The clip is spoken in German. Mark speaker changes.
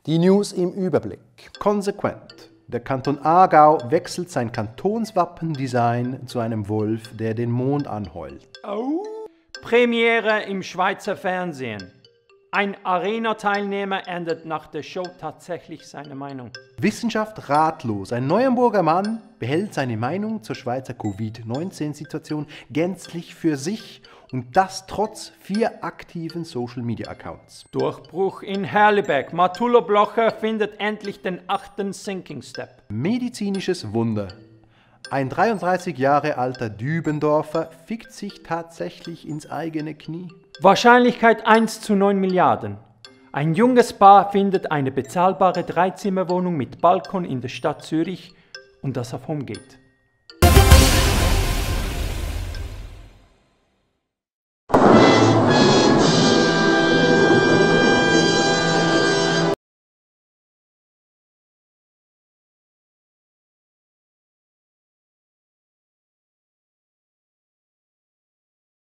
Speaker 1: Die News im Überblick. Konsequent. Der Kanton Aargau wechselt sein Kantonswappendesign zu einem Wolf, der den Mond anheult.
Speaker 2: Oh. Premiere im Schweizer Fernsehen. Ein Arena-Teilnehmer ändert nach der Show tatsächlich seine Meinung.
Speaker 1: Wissenschaft ratlos. Ein Neuenburger Mann behält seine Meinung zur Schweizer Covid-19-Situation gänzlich für sich und das trotz 4 aktiven Social-Media-Accounts.
Speaker 2: Durchbruch in Herliberg. Matula Blocher findet endlich den 8. Sinking Step.
Speaker 1: Medizinisches Wunder. Ein 33 Jahre alter Dübendorfer fickt sich tatsächlich ins eigene Knie.
Speaker 2: Wahrscheinlichkeit 1 zu 9 Milliarden. Ein junges Paar findet eine bezahlbare 3-Zimmer-Wohnung mit Balkon in der Stadt Zürich und das auf HomeGate.